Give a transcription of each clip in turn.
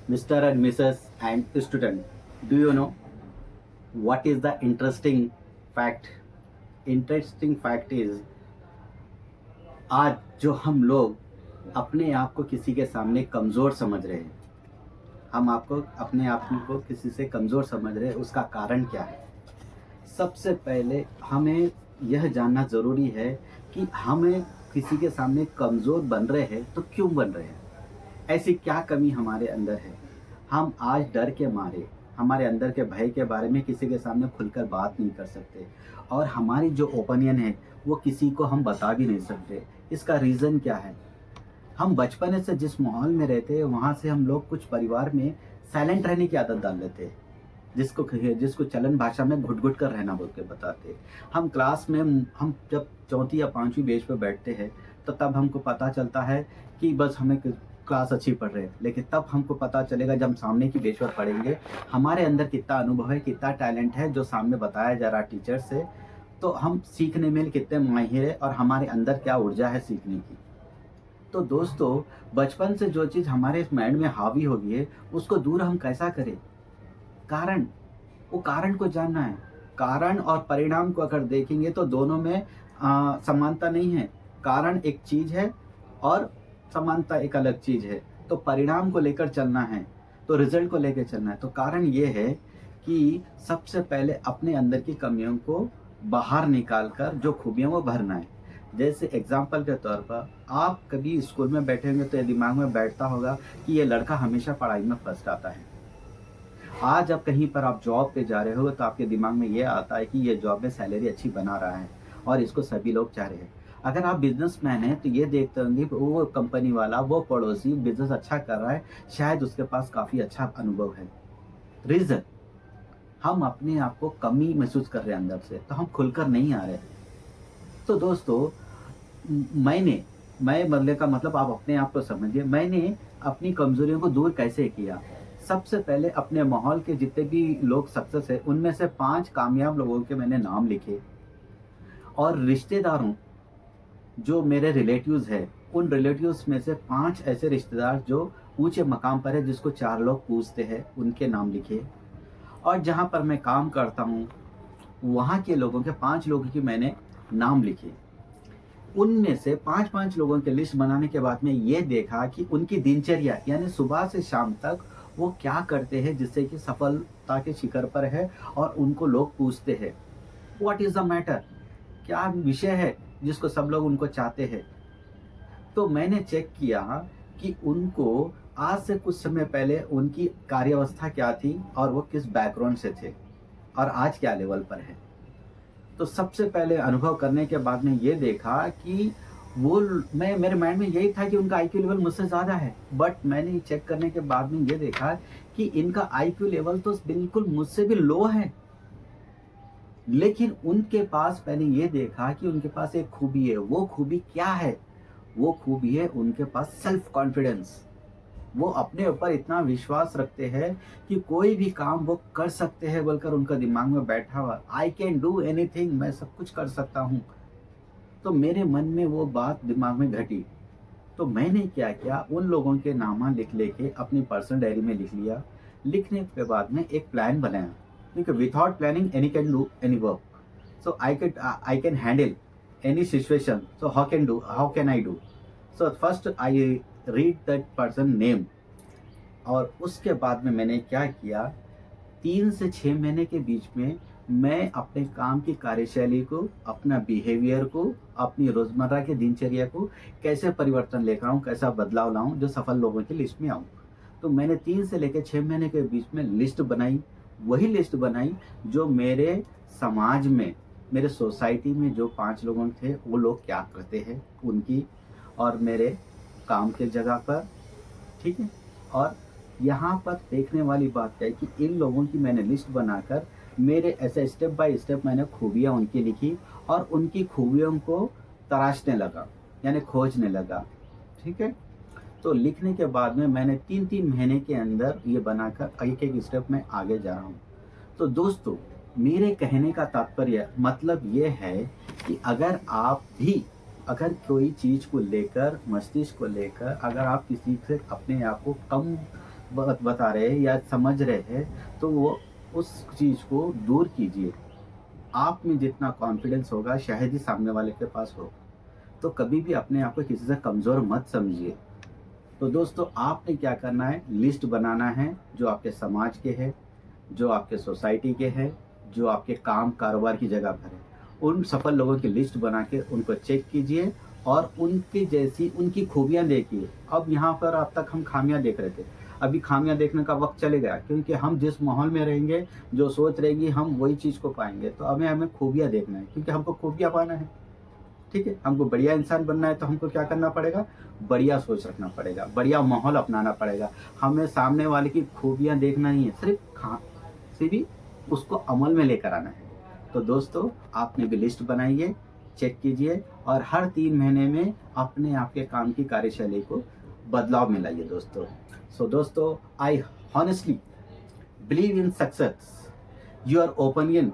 Mr. and Mrs. and student, do you know what is the interesting fact? Interesting fact is आज जो हम लोग अपने आप को किसी के सामने कमज़ोर समझ रहे हैं, हम आपको अपने आप को किसी से कमज़ोर समझ रहे हैं, उसका कारण क्या है? सबसे पहले हमें यह जानना ज़रूरी है कि हमें किसी के सामने कमज़ोर बन रहे हैं तो क्यों बन रहे हैं? ऐसी क्या कमी हमारे अंदर है? हम आज डर के मारे, हमारे अंदर के भय के बारे में किसी के सामने खुलकर बात नहीं कर सकते और हमारी जो ओपिनियन है वो किसी को हम बता भी नहीं सकते। इसका रीज़न क्या है? हम बचपन से जिस माहौल में रहते हैं वहाँ से हम लोग कुछ परिवार में साइलेंट रहने की आदत डाल लेते हैं, जिसको चलन भाषा में घुट-घुट कर रहना बोल के बताते हैं। हम क्लास में हम जब चौथी या पाँचवीं बेंच पे बैठते हैं तो तब हमको पता चलता है कि बस हमें क्लास अच्छी पढ़ रहे हैं, लेकिन तब हमको पता चलेगा जब हम सामने की बेंच पर पढ़ेंगे, हमारे अंदर कितना अनुभव है, कितना टैलेंट है जो सामने बताया जा रहा है टीचर से, तो हम सीखने में कितने माहिर हैं और हमारे अंदर क्या ऊर्जा है सीखने की। तो दोस्तों, बचपन से जो चीज़ हमारे इस माइंड में हावी हो गई है, उसको दूर हम कैसा करें? कारण, वो कारण को जानना है। कारण और परिणाम को अगर देखेंगे तो दोनों में समानता नहीं है। कारण एक चीज़ है और समानता एक अलग चीज़ है। तो परिणाम को लेकर चलना है, तो रिज़ल्ट को लेकर चलना है। तो कारण ये है कि सबसे पहले अपने अंदर की कमियों को बाहर निकाल कर जो खूबियाँ वो भरना है। जैसे एग्ज़ाम्पल के तौर पर आप कभी स्कूल में बैठे होंगे तो ये दिमाग में बैठता होगा कि ये लड़का हमेशा पढ़ाई में फर्स्ट आता है। आज आप कहीं पर आप जॉब पे जा रहे हो तो आपके दिमाग में ये आता है कि ये जॉब में सैलरी अच्छी बना रहा है और इसको सभी लोग चाह रहे हैं। अगर आप बिजनेसमैन हैं तो ये देखते होंगे कि वो कंपनी वाला, वो पड़ोसी बिजनेस अच्छा कर रहा है, शायद उसके पास काफ़ी अच्छा अनुभव है। रीज़न, हम अपने आप को कमी महसूस कर रहे हैं अंदर से, तो हम खुलकर नहीं आ रहे। तो दोस्तों, मैं बदले का मतलब आप अपने आप को समझिए। मैंने अपनी कमज़ोरियों को दूर कैसे किया? सबसे पहले अपने माहौल के जितने भी लोग सक्सेस है, उनमें से 5 कामयाब लोगों के मैंने नाम लिखे और रिश्तेदारों, जो मेरे रिलेटिव्स हैं, उन रिलेटिव्स में से 5 ऐसे रिश्तेदार जो ऊँचे मकाम पर है, जिसको 4 लोग पूजते हैं, उनके नाम लिखे। और जहाँ पर मैं काम करता हूँ, वहाँ के लोगों के 5 लोगों की मैंने नाम लिखे। उनमें से 5-5 लोगों की लिस्ट बनाने के बाद में ये देखा कि उनकी दिनचर्या यानी सुबह से शाम तक वो क्या करते हैं जिससे कि सफलता के शिखर पर है और उनको लोग पूछते हैं, व्हाट इज़ द मैटर? क्या विषय है जिसको सब लोग उनको चाहते हैं? तो मैंने चेक किया कि उनको आज से कुछ समय पहले उनकी कार्यावस्था क्या थी और वो किस बैकग्राउंड से थे और आज क्या लेवल पर है। तो सबसे पहले अनुभव करने के बाद में ये देखा कि वो मैं मेरे माइंड में यही था कि उनका आईक्यू लेवल मुझसे ज़्यादा है। बट मैंने चेक करने के बाद में ये देखा कि इनका आईक्यू लेवल तो बिल्कुल मुझसे भी लो है। लेकिन उनके पास मैंने ये देखा कि उनके पास एक खूबी है। वो खूबी क्या है? वो खूबी है उनके पास सेल्फ कॉन्फिडेंस। वो अपने ऊपर इतना विश्वास रखते हैं कि कोई भी काम वो कर सकते हैं बोलकर उनका दिमाग में बैठा हुआ, आई कैन डू एनीथिंग, मैं सब कुछ कर सकता हूँ। तो मेरे मन में वो बात दिमाग में घटी। तो मैंने क्या किया, उन लोगों के नाम लिख लेके अपनी पर्सनल डायरी में लिख लिया। लिखने के बाद में एक प्लान बनाया, क्योंकि without planning any can do any work. So I can handle any situation, so how can I do? So first I read that person name. और उसके बाद में मैंने क्या किया, 3 से 6 महीने के बीच में मैं अपने काम की कार्यशैली को, अपना बिहेवियर को, अपनी रोज़मर्रा की दिनचर्या को कैसे परिवर्तन लेकर आऊँ, कैसा बदलाव लाऊँ जो सफल लोगों की लिस्ट में आऊँ। तो मैंने 3 से लेकर 6 महीने के बीच में लिस्ट बनाई। वही लिस्ट बनाई जो मेरे समाज में, मेरे सोसाइटी में जो 5 लोग थे, वो लोग क्या करते हैं उनकी, और मेरे काम के जगह पर, ठीक है। और यहाँ पर देखने वाली बात क्या है कि इन लोगों की मैंने लिस्ट बनाकर मेरे ऐसे स्टेप बाय स्टेप मैंने खूबियाँ उनकी लिखी और उनकी खूबियों को तराशने लगा, यानी खोजने लगा, ठीक है। तो लिखने के बाद में मैंने 3-3 महीने के अंदर ये बनाकर एक-एक स्टेप में आगे जा रहा हूँ। तो दोस्तों, मेरे कहने का तात्पर्य मतलब ये है कि अगर कोई चीज़ को लेकर, मस्तिष्क को लेकर, अगर आप किसी से अपने आप को कम बता रहे हैं या समझ रहे हैं, तो वो उस चीज़ को दूर कीजिए। आप में जितना कॉन्फिडेंस होगा शायद ही सामने वाले के पास हो। तो कभी भी अपने आप को किसी से कमज़ोर मत समझिए। तो दोस्तों आपने क्या करना है, लिस्ट बनाना है जो आपके समाज के है, जो आपके सोसाइटी के हैं, जो आपके काम कारोबार की जगह पर है। उन सफल लोगों की लिस्ट बना के उनको चेक कीजिए और उनकी जैसी उनकी खूबियाँ देखिए। अब यहाँ पर अब तक हम खामियाँ देख रहे थे, अभी खामियाँ देखने का वक़्त चले गया, क्योंकि हम जिस माहौल में रहेंगे, जो सोच रहेगी हम वही चीज़ को पाएँगे। तो हमें हमें खूबियाँ देखना है, क्योंकि हमको खूबियाँ पाना है। ठीक है? हमको बढ़िया इंसान बनना है तो हमको क्या करना पड़ेगा? बढ़िया सोच रखना पड़ेगा, बढ़िया माहौल अपनाना पड़ेगा। हमें सामने वाले की खूबियाँ देखना नहीं है, सिर्फ़ से भी उसको अमल में लेकर आना है। तो दोस्तों आपने भी लिस्ट बनाइए, चेक कीजिए और हर 3 महीने में अपने आप के काम की कार्यशैली को बदलाव में लाइए दोस्तों। सो दोस्तों I honestly believe in success. Your opinion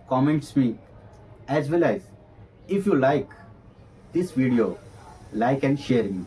comments me as well as if you like this video, like and share me.